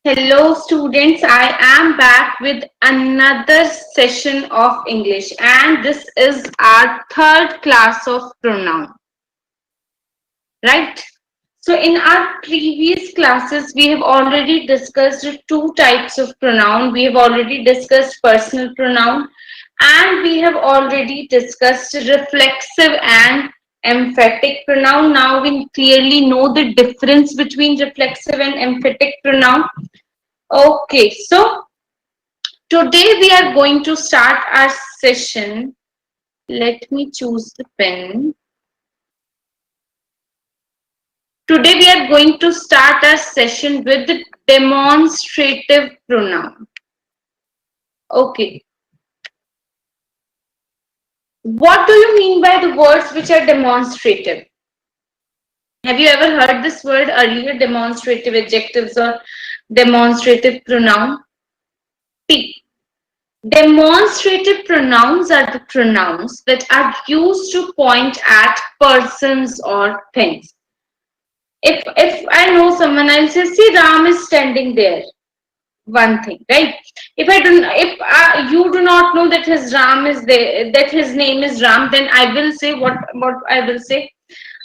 Hello students, I am back with another session of English and this is our third class of pronoun, right? So in our previous classes, we have already discussed two types of pronoun. We have already discussed personal pronoun and we have already discussed reflexive and emphatic pronoun. Now we clearly know the difference between reflexive and emphatic pronoun. Okay, so today we are going to start our session. Let me choose the pen. Today we are going to start our session with the demonstrative pronoun. Okay. What do you mean by the words which are demonstrative? Have you ever heard this word earlier, demonstrative adjectives or demonstrative pronoun? T. Demonstrative pronouns are the pronouns that are used to point at persons or things. If I know someone, I'll say, see, Ram is standing there. One thing, right? If you do not know that his Ram is there, that his name is Ram, then I will say what I will say.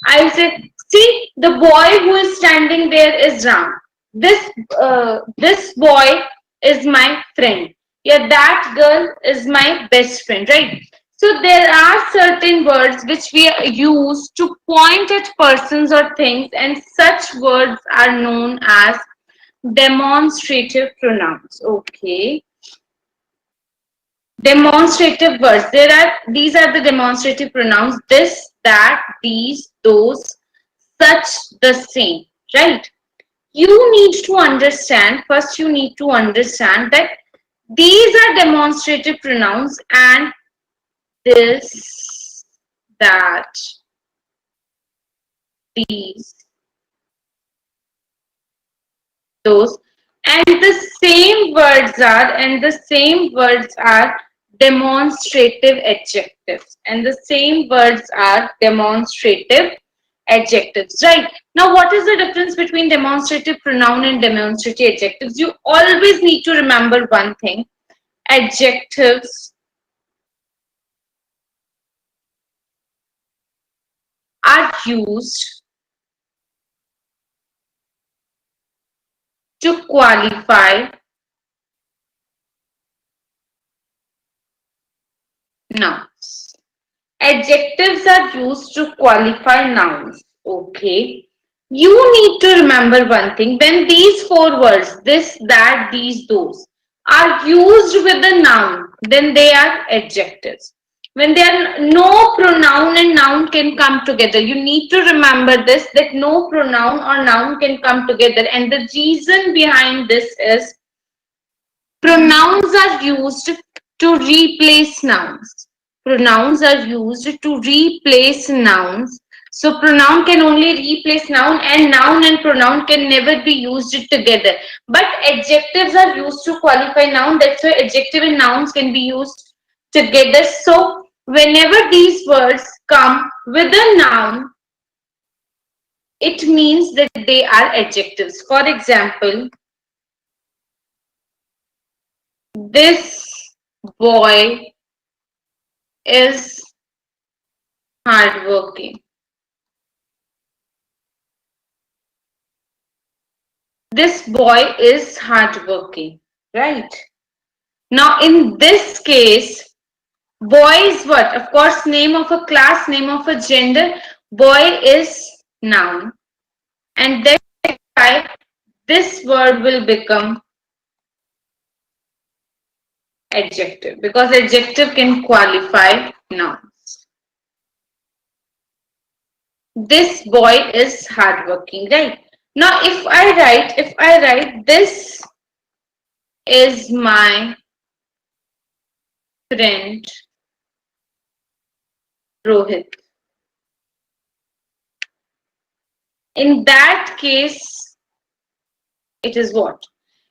I will say, see, the boy who is standing there is Ram. This boy is my friend. Yeah, that girl is my best friend, right? So there are certain words which we use to point at persons or things, and such words are known as demonstrative pronouns. Okay. Demonstrative words. These are the demonstrative pronouns. This, that, these, those, such, the same. Right? You need to understand, first you need to understand that these are demonstrative pronouns and this, that, these, those, and the same words are demonstrative adjectives, and the same words are demonstrative adjectives, right? Now what is the difference between demonstrative pronoun and demonstrative adjectives? You always need to remember one thing: adjectives are used to qualify nouns. Adjectives are used to qualify nouns. Okay. You need to remember one thing. When these four words, this, that, these, those, are used with a noun, then they are adjectives. When there are no pronoun and noun can come together, you need to remember this, that no pronoun or noun can come together. And the reason behind this is pronouns are used to replace nouns. Pronouns are used to replace nouns. So pronoun can only replace noun, and noun and pronoun can never be used together. But adjectives are used to qualify noun. That's why adjective and nouns can be used together. So whenever these words come with a noun, it means that they are adjectives. For example, this boy is hardworking. This boy is hardworking, right? Now, in this case, boy is what? Of course, name of a class, name of a gender. Boy is noun. And that's why this word will become adjective, because adjective can qualify nouns. This boy is hardworking, right? Now, if I write this is my friend Rohit. In that case, it is what?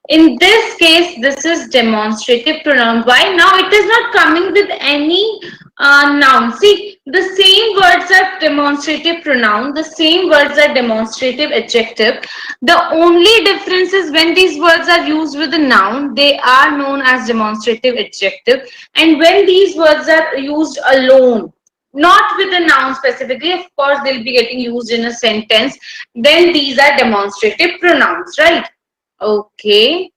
In this case, this is demonstrative pronoun. Why? Now it is not coming with any noun. See, The same words are demonstrative pronoun, the same words are demonstrative adjective. The only difference is when these words are used with a noun, they are known as demonstrative adjective. And when these words are used alone, not with a noun specifically, of course, they'll be getting used in a sentence, then these are demonstrative pronouns, right? Okay.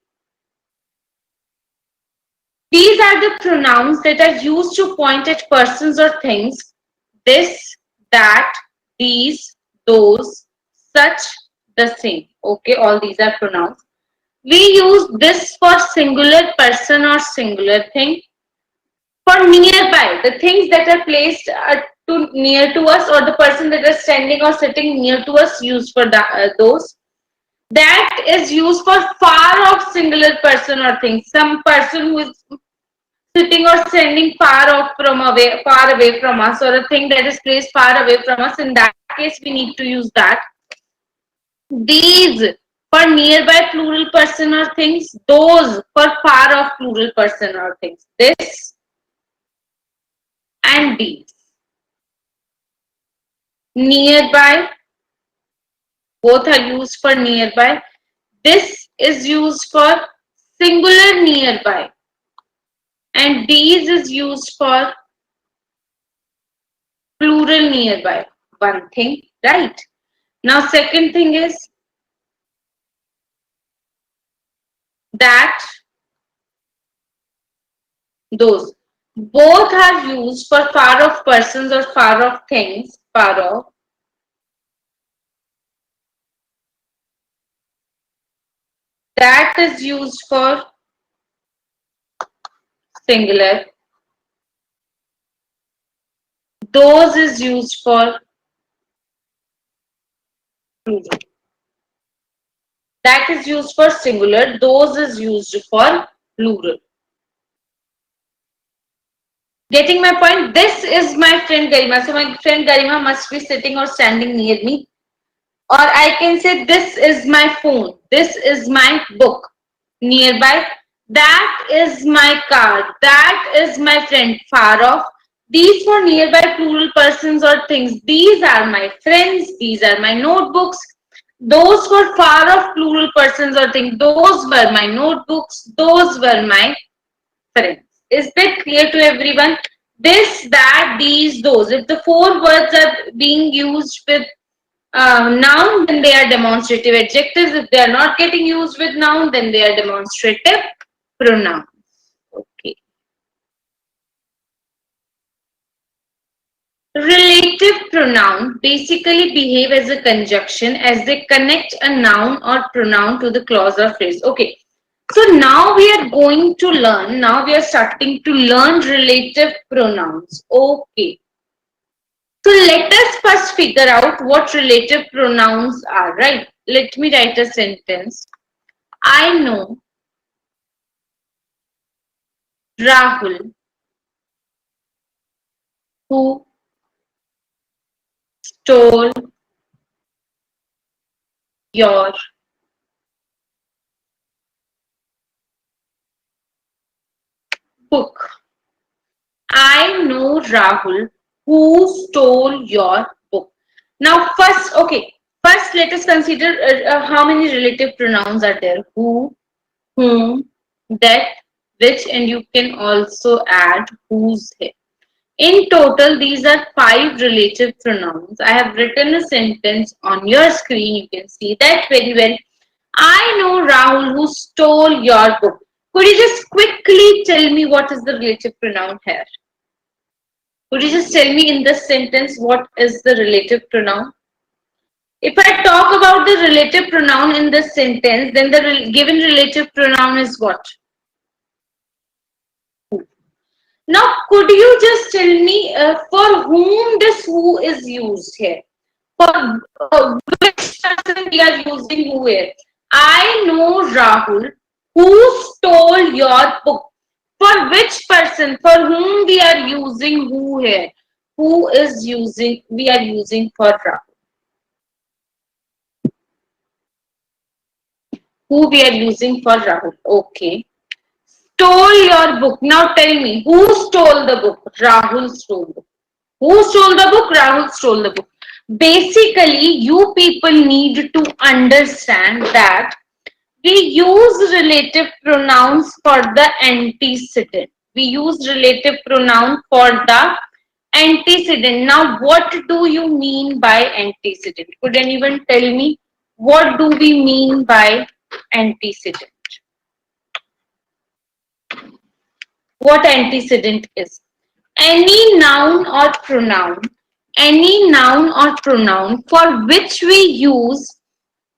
These are the pronouns that are used to point at persons or things. This, that, these, those, such, the same. Okay, all these are pronouns. We use this for singular person or singular thing. For nearby, the things that are placed near to us, or the person that is standing or sitting near to us, used for those. That is used for far off singular person or thing. Some person who is sitting or standing far away from us, or a thing that is placed far away from us. In that case, we need to use that. These for nearby plural person or things. Those for far off plural person or things. This and these. Nearby, both are used for nearby. This is used for singular nearby, and these is used for plural nearby. One thing, right? Now, second thing is that, those. Both are used for far off persons or far off things. Far off. That is used for singular. Those is used for plural. That is used for singular. Those is used for plural. Getting my point? This is my friend Garima. So my friend Garima must be sitting or standing near me. Or I can say this is my phone. This is my book. Nearby. That is my car. That is my friend. Far off. These for nearby plural persons or things. These are my friends. These are my notebooks. Those for far off plural persons or things. Those were my notebooks. Those were my friends. Is that clear to everyone? This, that, these, those. If the four words are being used with noun, then they are demonstrative adjectives. If they are not getting used with noun, then they are demonstrative pronouns. Okay. Relative pronoun basically behave as a conjunction as they connect a noun or pronoun to the clause or phrase. Okay. So now we are going to learn, now we are starting to learn relative pronouns. Okay. So let us first figure out what relative pronouns are, right? Let me write a sentence. I know Rahul who stole your book. I know Rahul who stole your book. Now, first let us consider how many relative pronouns are there. Who, whom, that, which, and you can also add whose here. In total, these are 5 relative pronouns. I have written a sentence on your screen. You can see that very well. I know Rahul who stole your book. Could you just quickly tell me what is the relative pronoun here? Could you just tell me in this sentence what is the relative pronoun? If I talk about the relative pronoun in this sentence, then the given relative pronoun is what? Now, could you just tell me for whom this who is used here? For which person we are using who here? I know Rahul who stole your book. For which person? For whom we are using who here? Who is using? We are using for Rahul. Who we are using for Rahul? Okay. Stole your book. Now tell me, who stole the book? Rahul stole the book. Who stole the book? Rahul stole the book. Basically, you people need to understand that we use relative pronouns for the antecedent. We use relative pronoun for the antecedent. Now, what do you mean by antecedent? Could anyone tell me what do we mean by antecedent? What antecedent is? Any noun or pronoun, any noun or pronoun for which we use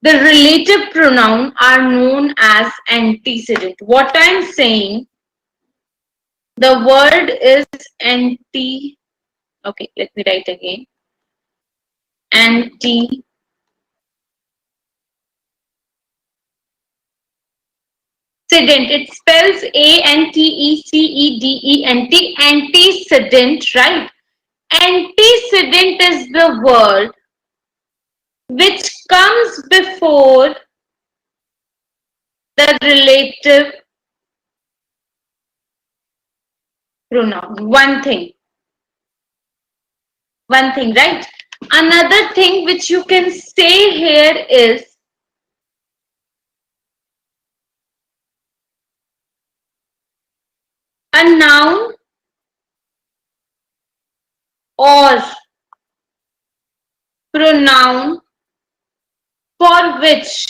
the relative pronoun are known as antecedent. What I'm saying, the word is okay, let me write again. Antecedent. It spells Antecedent, antecedent, right? Antecedent is the word which comes before the relative pronoun. One thing, right? Another thing which you can say here is a noun or pronoun for which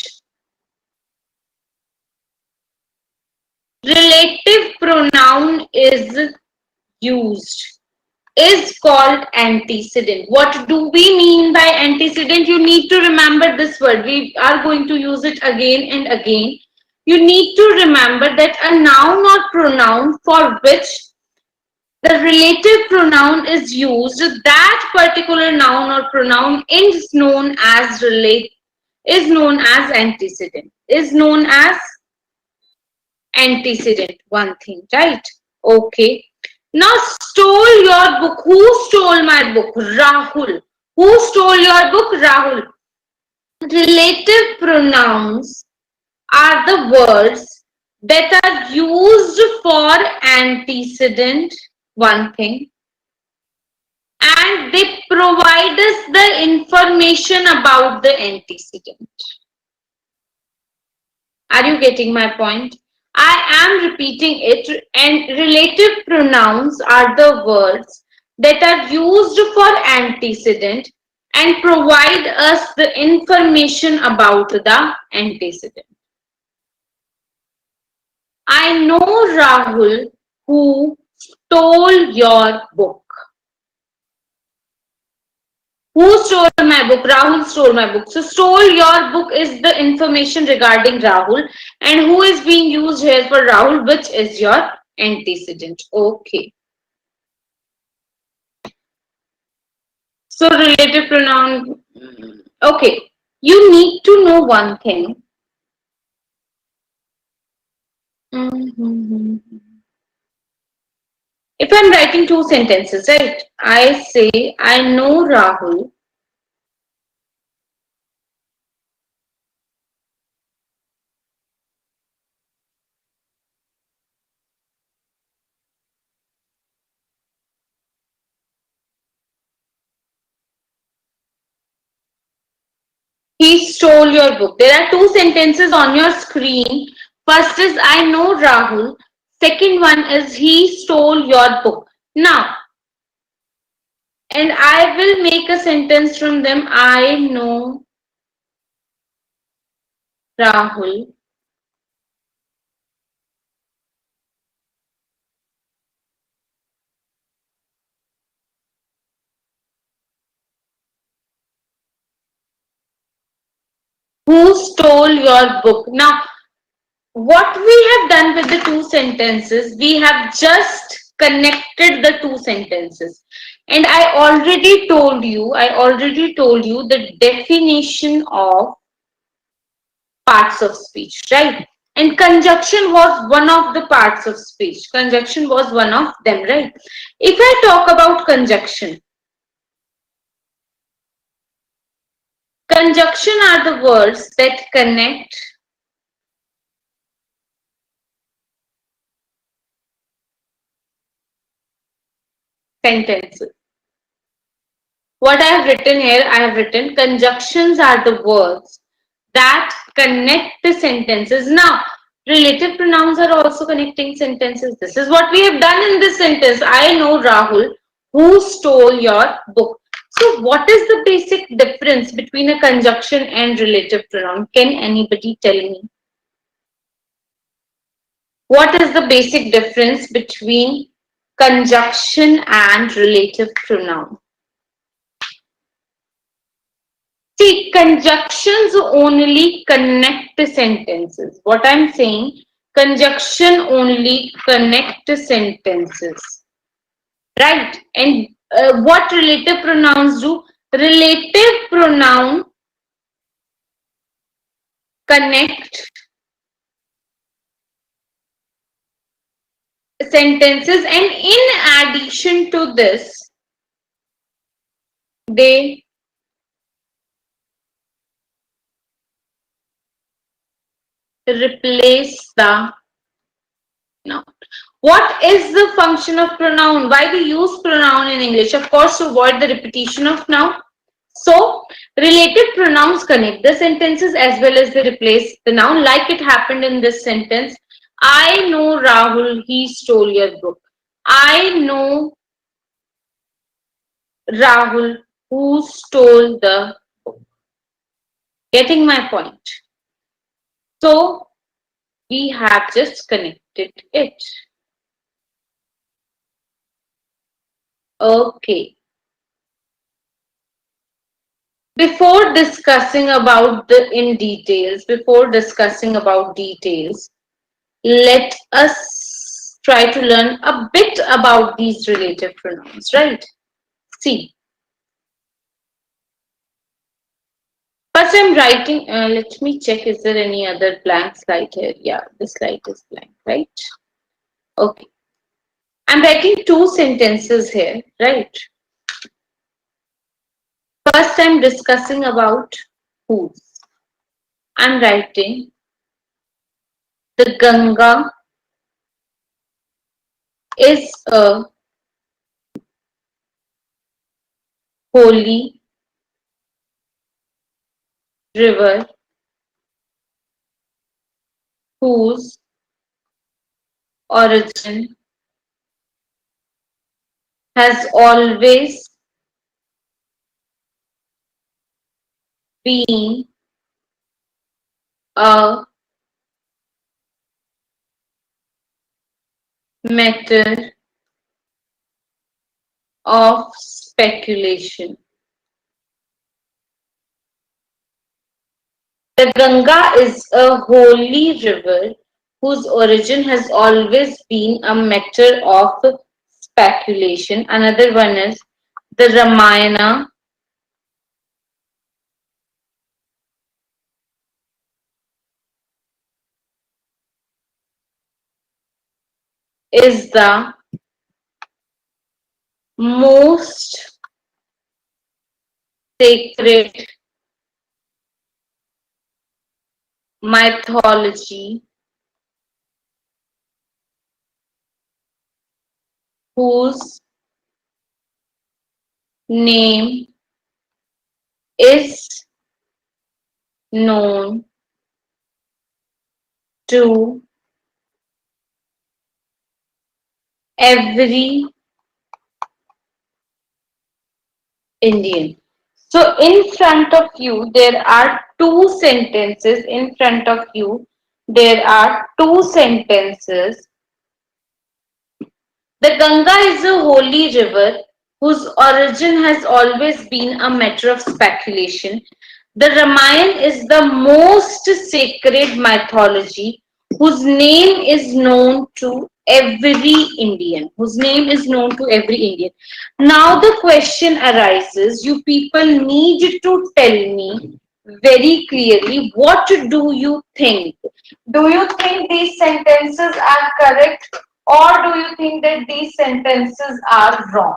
relative pronoun is used is called antecedent. What do we mean by antecedent? You need to remember this word. We are going to use it again and again. You need to remember that a noun or pronoun for which the relative pronoun is used, that particular noun or pronoun is known as antecedent. Is known as antecedent. One thing, right? Okay. Now, stole your book. Who stole my book? Rahul. Who stole your book? Rahul. Relative pronouns are the words that are used for antecedent. One thing. And they provide us the information about the antecedent. Are you getting my point? I am repeating it, and relative pronouns are the words that are used for antecedent and provide us the information about the antecedent. I know Rahul who stole your book. Who stole my book? Rahul stole my book. So, stole your book is the information regarding Rahul, and who is being used here for Rahul, which is your antecedent. Okay. So, relative pronoun. Okay. You need to know one thing. If I'm writing two sentences, right? I say, I know Rahul. He stole your book. There are two sentences on your screen. First is I know Rahul. Second one is he stole your book. Now, and I will make a sentence from them. I know Rahul. Who stole your book? Now, what we have done with the two sentences, we have just connected the two sentences. And I already told you the definition of parts of speech, right? And conjunction was one of the parts of speech. Conjunction was one of them, right? If I talk about conjunction are the words that connect sentences. What I have written here, I have written conjunctions are the words that connect the sentences. Now, relative pronouns are also connecting sentences. This is what we have done in this sentence. I know Rahul who stole your book. So, what is the basic difference between a conjunction and relative pronoun? Can anybody tell me? What is the basic difference between conjunction and relative pronoun? See, conjunctions only connect the sentences. What I'm saying, conjunction only connect the sentences, right? And what relative pronouns do? Relative pronoun connect sentences, and in addition to this, they replace the noun. What is the function of pronoun? Why we use pronoun in English? Of course, to avoid the repetition of noun. So, related pronouns connect the sentences as well as they replace the noun, like it happened in this sentence. I know Rahul, he stole your book. I know Rahul who stole the book. Getting my point. So, we have just connected it. Okay. Before discussing about the in details, let us try to learn a bit about these relative pronouns, right? See, first I'm writing, let me check, is there any other blank slide here? Yeah, the slide is blank, right? Okay. I'm writing two sentences here, right? First I'm discussing about whose. I'm writing the Ganga is a holy river whose origin has always been a matter of speculation. The Ganga is a holy river whose origin has always been a matter of speculation. Another one is the Ramayana is the most sacred mythology whose name is known to every Indian. So in front of you, there are two sentences. In front of you, there are two sentences. The Ganga is a holy river whose origin has always been a matter of speculation. The Ramayana is the most sacred mythology whose name is known to every Indian. Whose name is known to every Indian. Now the question arises, you people need to tell me very clearly, what do you think? Do you think these sentences are correct, or do you think that these sentences are wrong?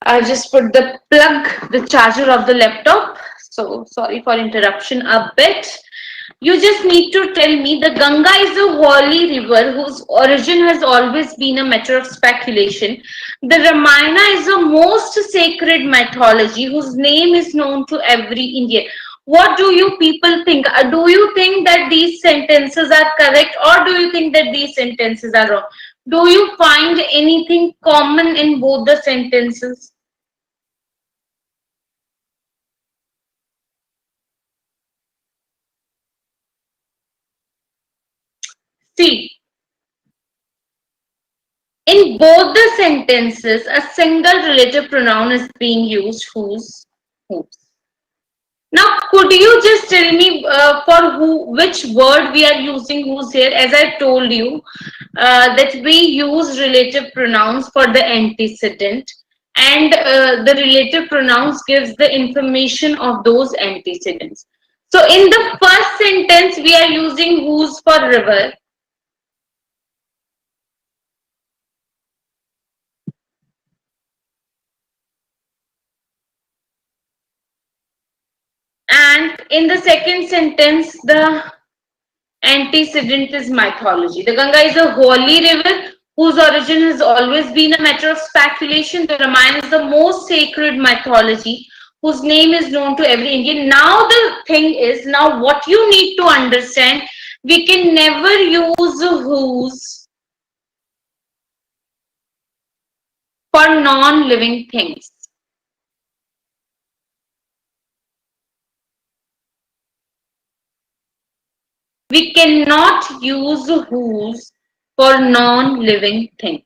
I just put the charger of the laptop. So sorry for interruption a bit. You just need to tell me the Ganga is a holy river whose origin has always been a matter of speculation. The Ramayana is the most sacred mythology whose name is known to every Indian. What do you people think? Do you think that these sentences are correct, or do you think that these sentences are wrong? Do you find anything common in both the sentences? See, in both the sentences, a single relative pronoun is being used, whose. Now, could you just tell me for which word we are using whose here? As I told you, that we use relative pronouns for the antecedent, and the relative pronouns gives the information of those antecedents. So, in the first sentence, we are using whose for river. And in the second sentence, the antecedent is mythology. The Ganga is a holy river whose origin has always been a matter of speculation. The Ramayana is the most sacred mythology whose name is known to every Indian. Now the thing is, now what you need to understand, we can never use whose for non-living things. We cannot use whose for non-living things.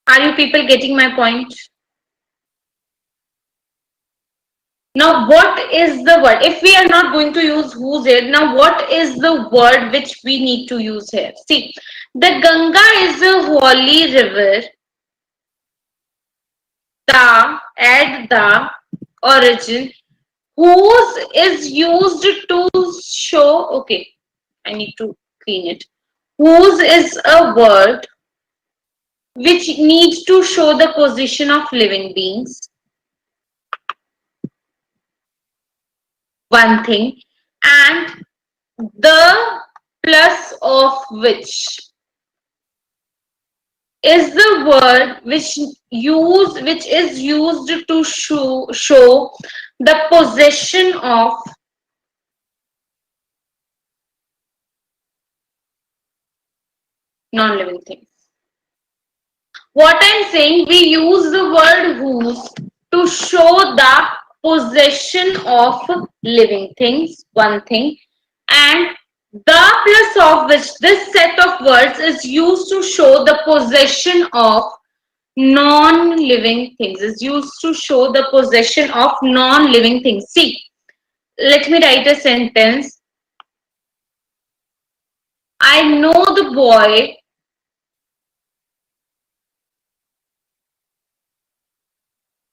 Are you people getting my point? Now, what is the word? If we are not going to use whose here, now what is the word which we need to use here? See, the Ganga is a holy river. The, add the origin, whose is used to show, okay, I need to clean it. Whose is a word which needs to show the position of living beings. One thing, and the plus of which is the word which is used to show the possession of non-living things. What I'm saying, we use the word whose to show the possession of living things, one thing, and the plus of which this set of words is used to show the possession of non-living things, is used to show the possession of non-living things. See, let me write a sentence. I know the boy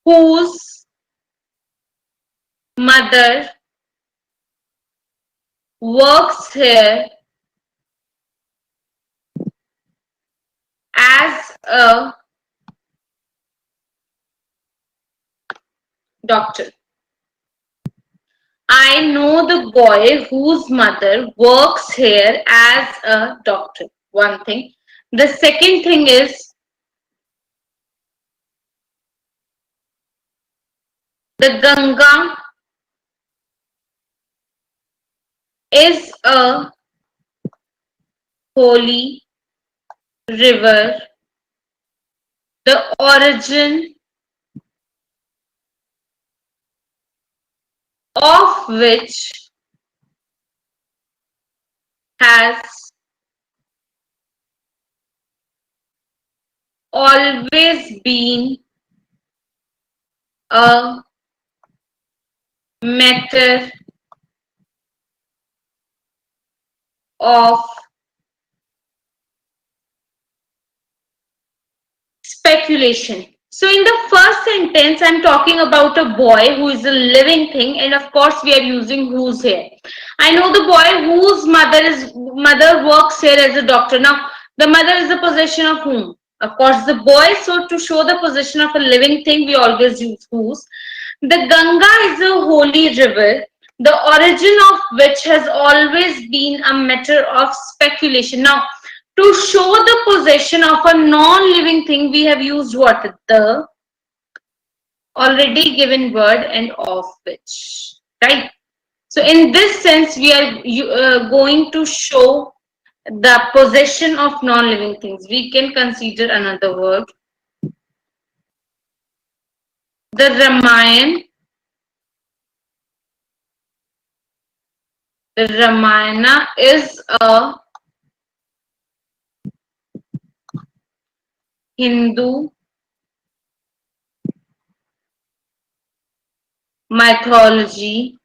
whose mother works here as a doctor. I know the boy whose mother works here as a doctor. One thing. The second thing is the Ganga is a holy river. The origin of which has always been a matter of speculation. So in the first sentence, I'm talking about a boy who is a living thing, and of course we are using whose here. I know the boy whose mother works here as a doctor. Now the mother is the possession of whom? Of course the boy. So to show the possession of a living thing, we always use whose. The Ganga is a holy river, the origin of which has always been a matter of speculation. Now, to show the possession of a non-living thing, we have used what? The already given word and of which, right? So in this sense, we are going to show the possession of non-living things. We can consider another word. The Ramayana. The Ramayana is a Hindu mythology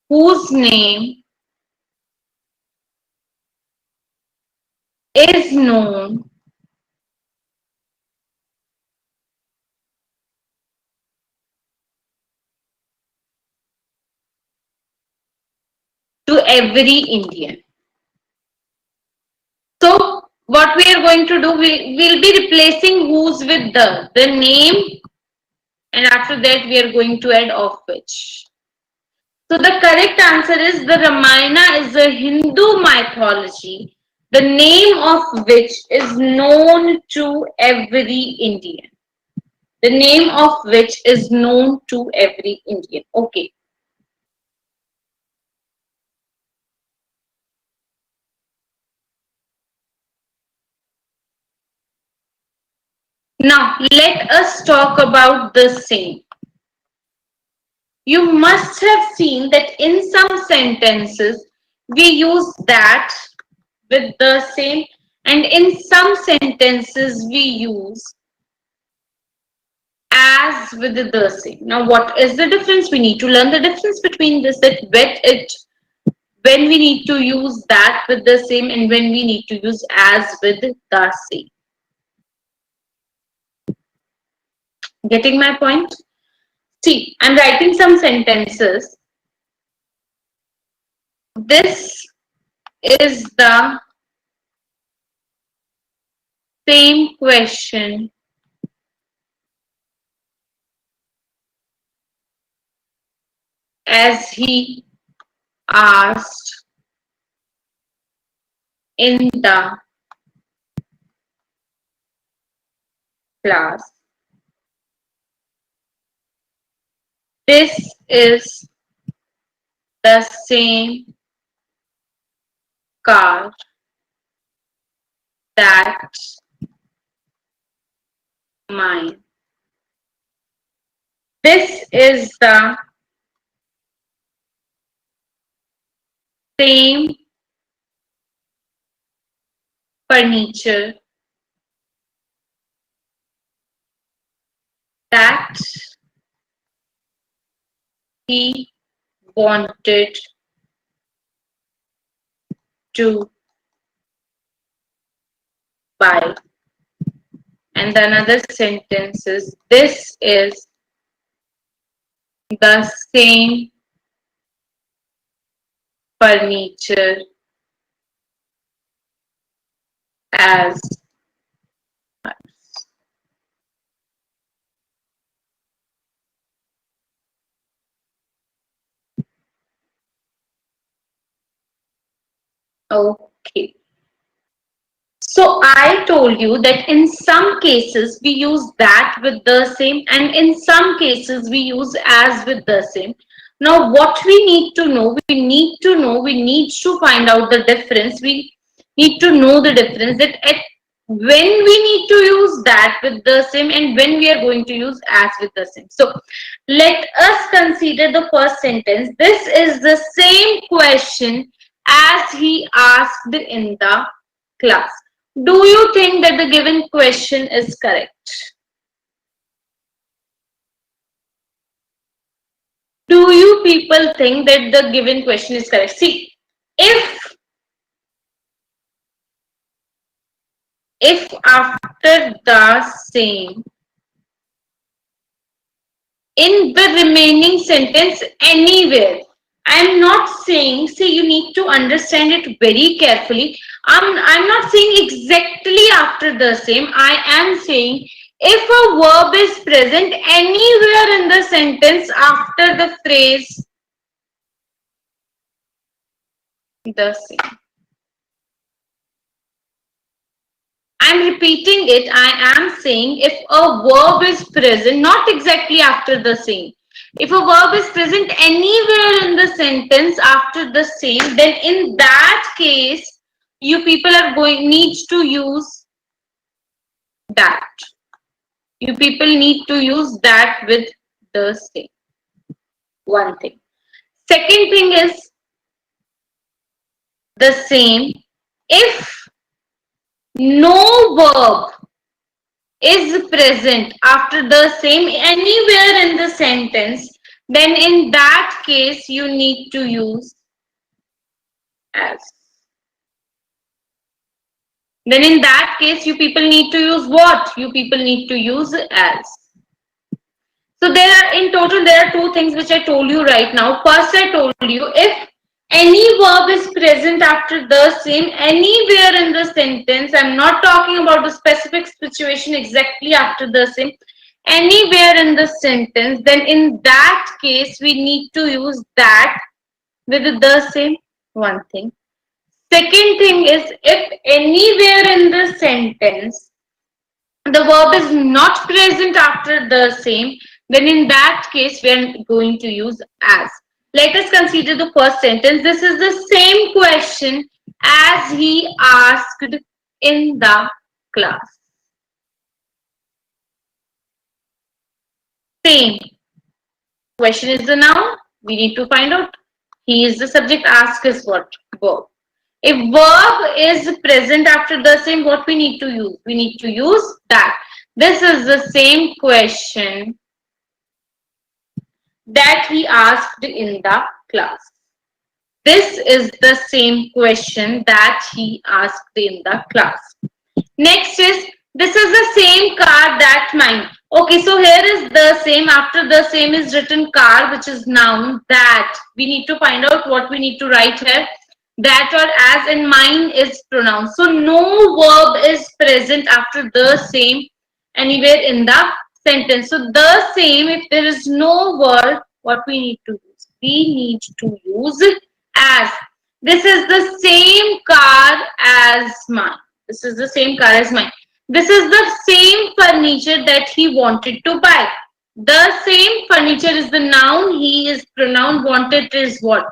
whose name is known to every Indian. So what we are going to do, we will be replacing whose with the name, and after that we are going to add of which. So the correct answer is the Ramayana is a Hindu mythology, the name of which is known to every Indian. The name of which is known to every Indian. Okay. Now, let us talk about the same. You must have seen that in some sentences, we use that with the same, and in some sentences, we use as with the same. Now, what is the difference? We need to learn the difference between this, that when we need to use that with the same and when we need to use as with the same. Getting my point? See, I'm writing some sentences. This is the same question as he asked in the class. This is the same car that mine. This is the same furniture that he wanted to buy. And the another sentence is, this is the same furniture as hers. Okay. So I told you that in some cases we use that with the same, and in some cases we use as with the same. Now what we need to know, we need to find out the difference. We need to know the difference that at when we need to use that with the same and when we are going to use as with the same. So let us consider the first sentence. This is the same question as he asked in the class. Do you think that the given question is correct? Do you people think that the given question is correct? See, if after the same, in the remaining sentence anywhere, I'm not saying, see, you need to understand it very carefully. I'm not saying exactly after the same. I am saying If a verb is present anywhere in the sentence after the phrase the same. I'm repeating it. I am saying if a verb is present, not exactly after the same. If a verb is present anywhere in the sentence after the same, then in that case, you people are going need to use that. You people need to use that with the same. One thing. Second thing is the same. If no verb is present after the same anywhere in the sentence, then in that case you need to use as. Then in that case you people need to use what? You people need to use as. So there are in total there are two things which I told you right now. First I told you if any verb is present after the same anywhere in the sentence, I'm not talking about the specific situation exactly after the same, anywhere in the sentence, then in that case we need to use that with the same. One thing. Second thing is if anywhere in the sentence the verb is not present after the same, then in that case we are going to use as. Let us consider the first sentence. This is the same question as he asked in the class. Same. Question is the noun. We need to find out. He is the subject. Ask is what? Verb. If verb is present after the same, what we need to use? We need to use that. This is the same question that he asked in the class. This is the same question that he asked in the class. Next is, this is the same car that mine. Okay, so here is the same. After the same is written car, which is noun. That we need to find out what we need to write here. That or as, and mine is pronoun. So no verb is present after the same anywhere in the sentence. So the same, if there is no word, what we need to use? We need to use as. This is the same car as mine. This is the same car as mine. This is the same furniture that he wanted to buy. The same furniture is the noun. He is pronoun. Wanted is what?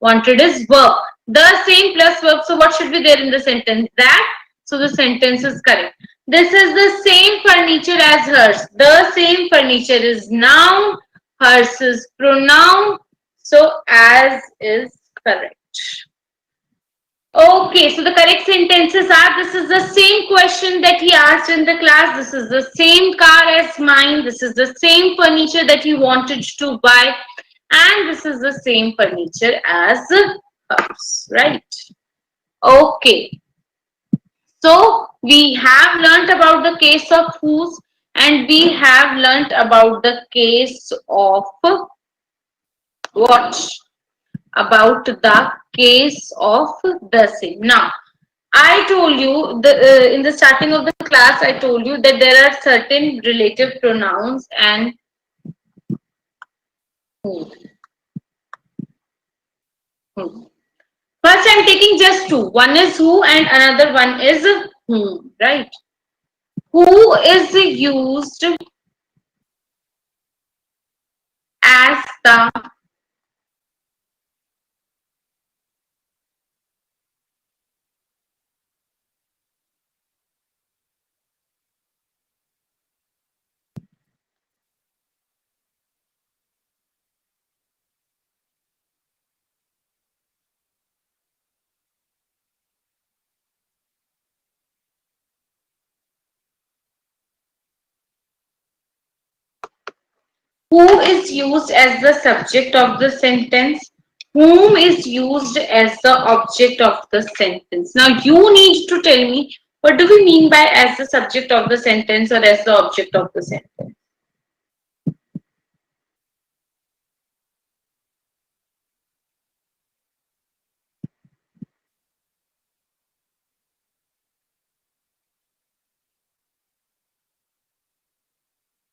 Wanted is verb. The same plus verb. So what should be there in the sentence? That. So the sentence is correct. This is the same furniture as hers. The same furniture is noun. Hers is pronoun. So as is correct. Okay, so the correct sentences are, this is the same question that he asked in the class. This is the same car as mine. This is the same furniture that he wanted to buy. And this is the same furniture as hers, right? Okay. So we have learnt about the case of whose, and we have learnt about the case of what? About the case of the same. Now, I told you in the starting of the class, I told you that there are certain relative pronouns and who. Who. First, I'm taking just two. One is who and another one is whom, right? Who is used as the who is used as the subject of the sentence, whom is used as the object of the sentence. Now you need to tell me what do we mean by as the subject of the sentence or as the object of the sentence.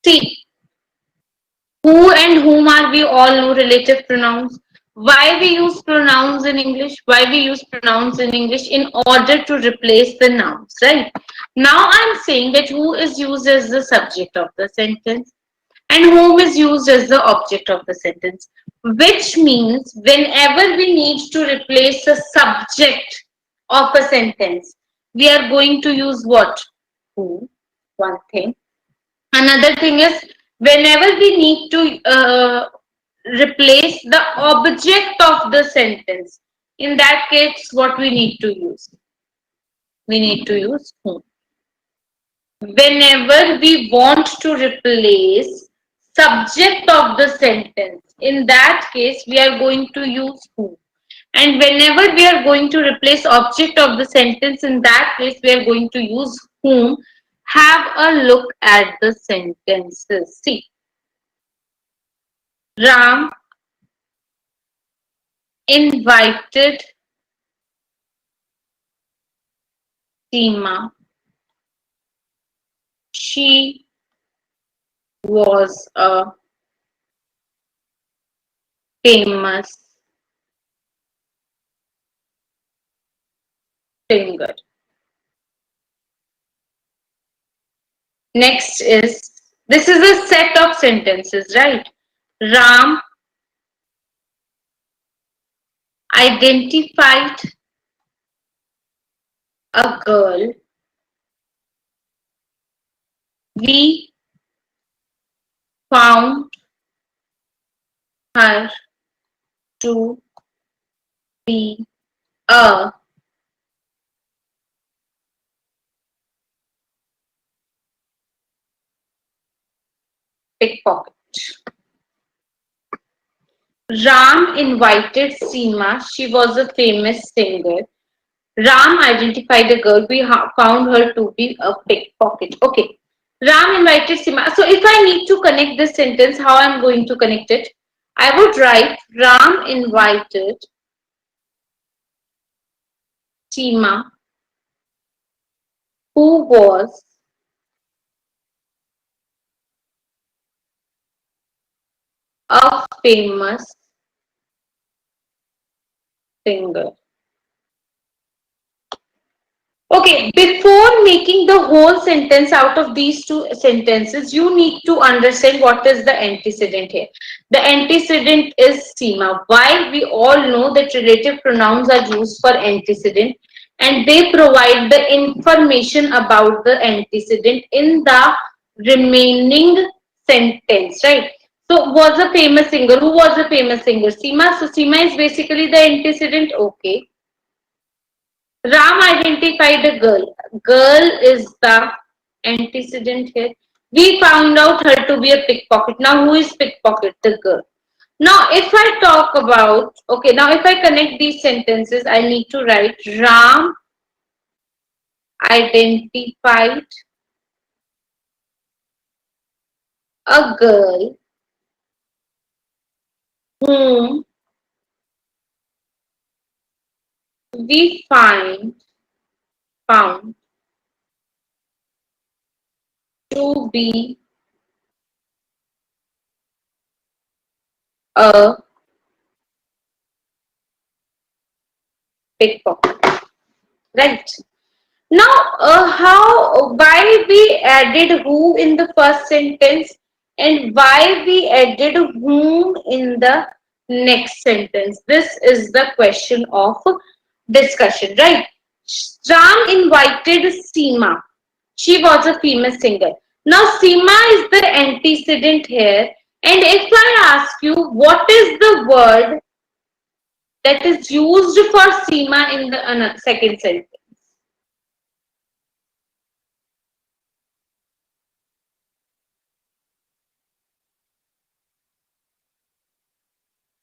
See, who and whom are we all know relative pronouns. Why we use pronouns in English? Why we use pronouns in English? In order to replace the nouns, right? Now I'm saying that who is used as the subject of the sentence and whom is used as the object of the sentence. Which means whenever we need to replace the subject of a sentence, we are going to use what? Who, one thing. Another thing is whenever we need to replace the object of the sentence, in that case, what we need to use? We need to use whom. Whenever we want to replace subject of the sentence, in that case, we are going to use whom. And whenever we are going to replace object of the sentence, in that case, we are going to use whom. Have a look at the sentences. See, Ram invited Seema. She was a famous singer. Next is, this is a set of sentences, right? Ram identified a girl. We found her to be a pickpocket. Ram invited Seema. She was a famous singer. Ram identified a girl. We found her to be a pickpocket. Okay. Ram invited Seema. So if I need to connect this sentence, how I'm going to connect it? I would write Ram invited Seema, who was a famous singer. Okay, before making the whole sentence out of these two sentences, you need to understand what is the antecedent here. The antecedent is Seema. Why? We all know that relative pronouns are used for antecedent and they provide the information about the antecedent in the remaining sentence, right? So, was a famous singer. Who was a famous singer? Seema. So, Seema is basically the antecedent. Okay. Ram identified a girl. Girl is the antecedent here. We found out her to be a pickpocket. Now, who is pickpocket? The girl. Now, if I talk about, okay, now if I connect these sentences, I need to write Ram identified a girl whom we found to be a pickpocket. Right. Now, why we added who in the first sentence and why we added whom in the next sentence? This is the question of discussion, right? Ram invited Seema. She was a famous singer. Now, Seema is the antecedent here. And if I ask you, what is the word that is used for Seema in the second sentence?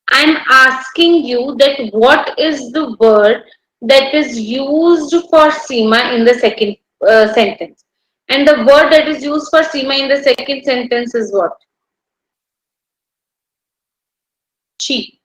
I'm asking you that what is the word that is used for Seema in the second sentence? And the word that is used for Seema in the second sentence is what? She.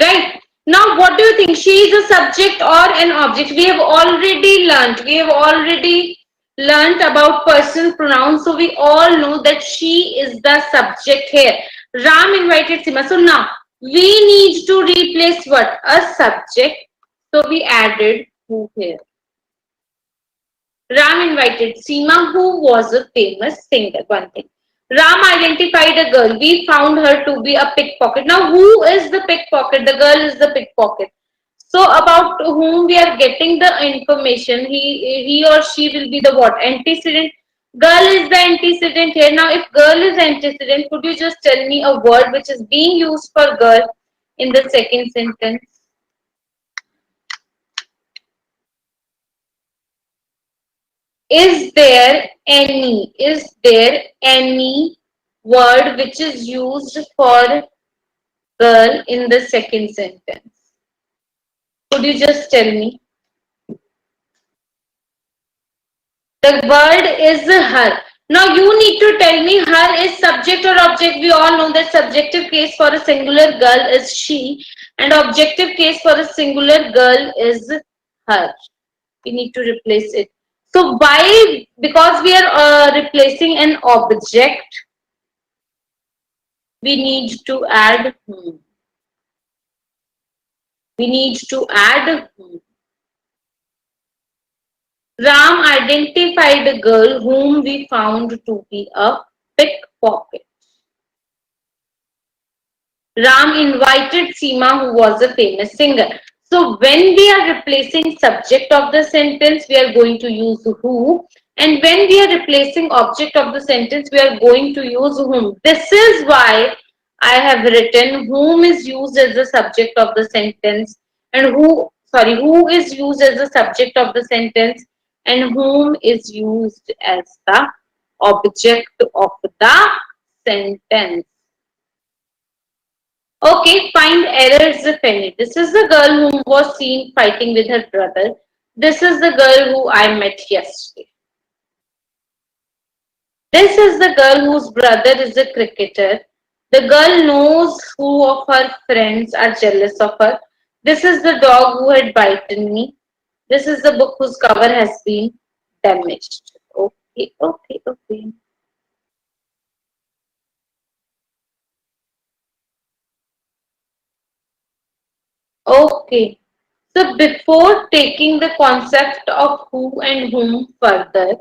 Right? Now what do you think? She is a subject or an object? We have already learnt. We have already learnt about personal pronouns. So we all know that she is the subject here. Ram invited Sima. So now we need to replace what? A subject. So we added who here. Ram invited Seema, who was a famous singer. One thing. Ram identified a girl. We found her to be a pickpocket. Now, who is the pickpocket? The girl is the pickpocket. So, about whom we are getting the information, he or she will be the what? Antecedent. Girl is the antecedent here. Now, if girl is antecedent, could you just tell me a word which is being used for girl in the second sentence? Is there any word which is used for girl in the second sentence? Could you just tell me? The word is her. Now you need to tell me her is subject or object. We all know that subjective case for a singular girl is she and objective case for a singular girl is her. We need to replace it. So why? Because we are replacing an object, we need to add whom. We need to add whom. Ram identified a girl whom we found to be a pickpocket. Ram invited Seema, who was a famous singer. So when we are replacing subject of the sentence, we are going to use who. And when we are replacing object of the sentence, we are going to use whom. This is why I have written whom is used as the subject of the sentence and who is used as the subject of the sentence and whom is used as the object of the sentence. Okay, find errors if any. This is the girl who was seen fighting with her brother. This is the girl who I met yesterday. This is the girl whose brother is a cricketer. The girl knows who of her friends are jealous of her. This is the dog who had bitten me. This is the book whose cover has been damaged. Okay, okay, okay. Okay. So before taking the concept of who and whom further,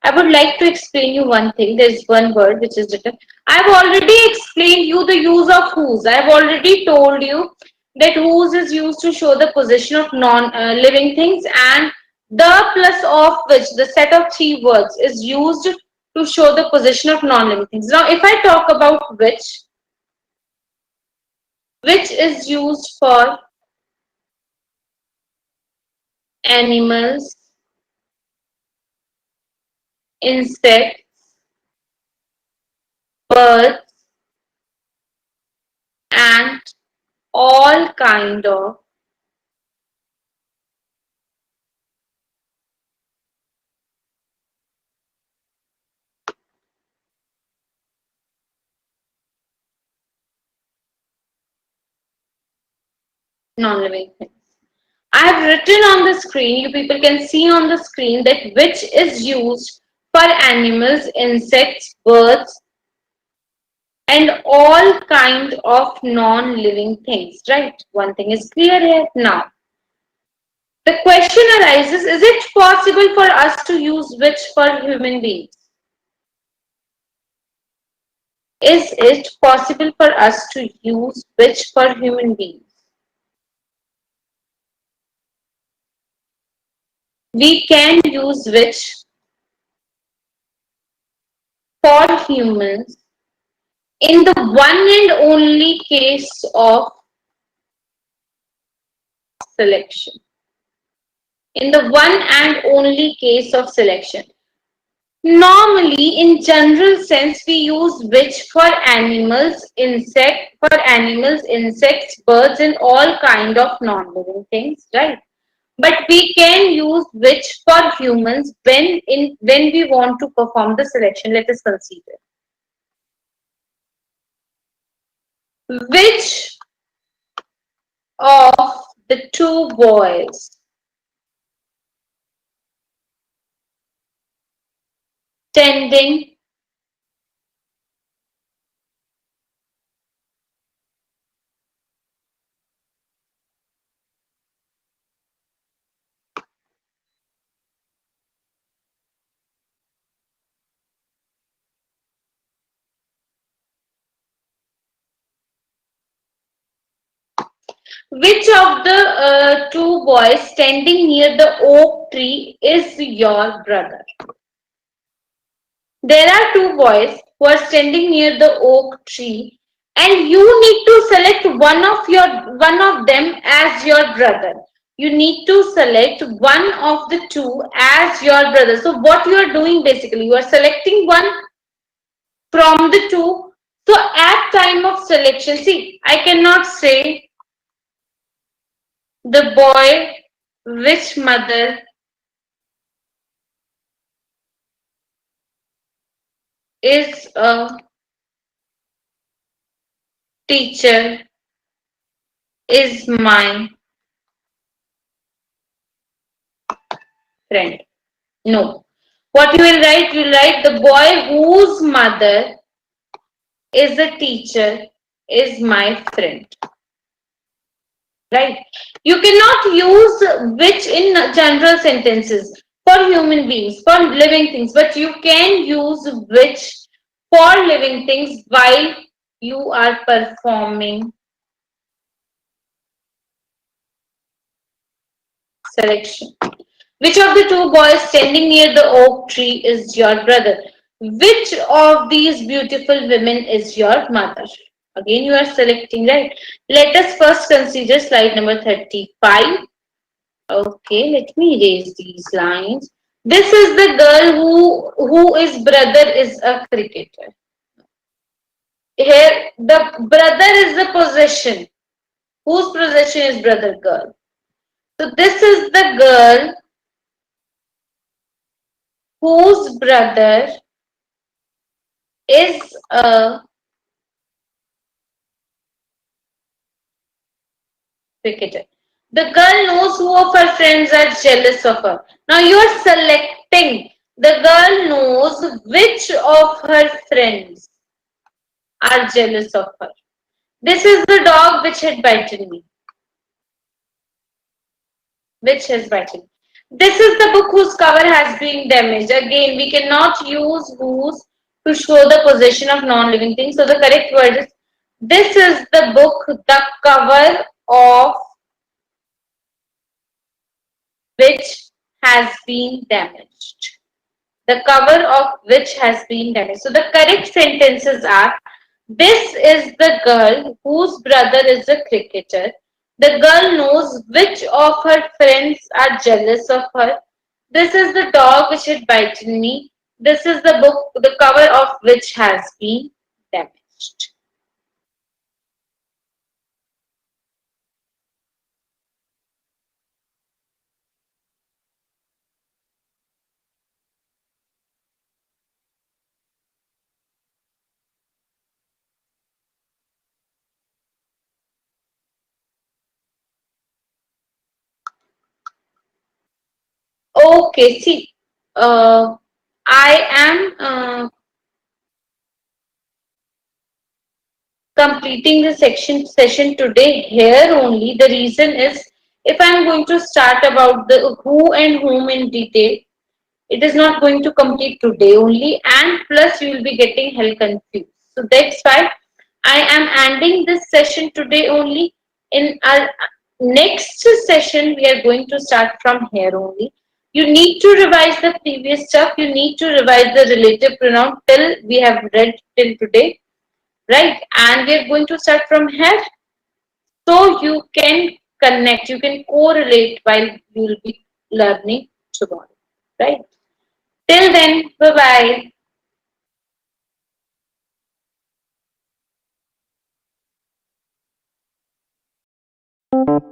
I would like to explain you one thing. There's one word which is written. I've already explained you the use of whose. I've already told you that whose is used to show the position of non-living things and the plus of which, the set of three words, is used to show the position of non-living things. Now, if I talk about which is used for animals, insects, birds, and all kind of non-living things. I have written on the screen, you people can see on the screen that which is used for animals, insects, birds, and all kind of non-living things, right? One thing is clear here. Now, the question arises, is it possible for us to use which for human beings? Is it possible for us to use which for human beings? We can use which for humans in the one and only case of selection. In the one and only case of selection. Normally, in general sense, we use which for animals, insects, birds, and all kind of non-living things, right? But we can use which for humans when we want to perform the selection. Let us consider which of the two boys standing Which of the two boys standing near the oak tree is your brother? There are two boys who are standing near the oak tree, and you need to select one of them as your brother. You need to select one of the two as your brother. So what you are doing basically, you are selecting one from the two. So at time of selection, see, I cannot say the boy which mother is a teacher is my friend. No. What you will write? You will write the boy whose mother is a teacher is my friend. Right? You cannot use which in general sentences for human beings, for living things, but you can use which for living things while you are performing selection. Which of the two boys standing near the oak tree is your brother? Which of these beautiful women is your mother? Again, you are selecting, right? Let us first consider slide number 35. Okay, let me erase these lines. This is the girl who is brother is a cricketer. Here, the brother is the possession. Whose possession is brother girl? So this is the girl whose brother is a cricketer. The girl knows who of her friends are jealous of her. Now you are selecting. The girl knows which of her friends are jealous of her. This is the dog which had bitten me. Which has bitten. This is the book whose cover has been damaged. Again, we cannot use whose to show the possession of non-living things. So the correct word is this is the book, the cover of which has been damaged. The cover of which has been damaged. So the correct sentences are this is the girl whose brother is a cricketer. The girl knows which of her friends are jealous of her. This is the dog which had bitten me. This is the book, the cover of which has been damaged. Okay, see, I am completing the session today here only. The reason is if I'm going to start about the who and whom in detail, it is not going to complete today only, and plus you will be getting hell confused. So that's why I am ending this session today only. In our next session, we are going to start from here only. You need to revise the previous stuff. You need to revise the relative pronoun till we have read till today, right? And we are going to start from here. So you can connect, you can correlate while you will be learning tomorrow, right? Till then, bye bye.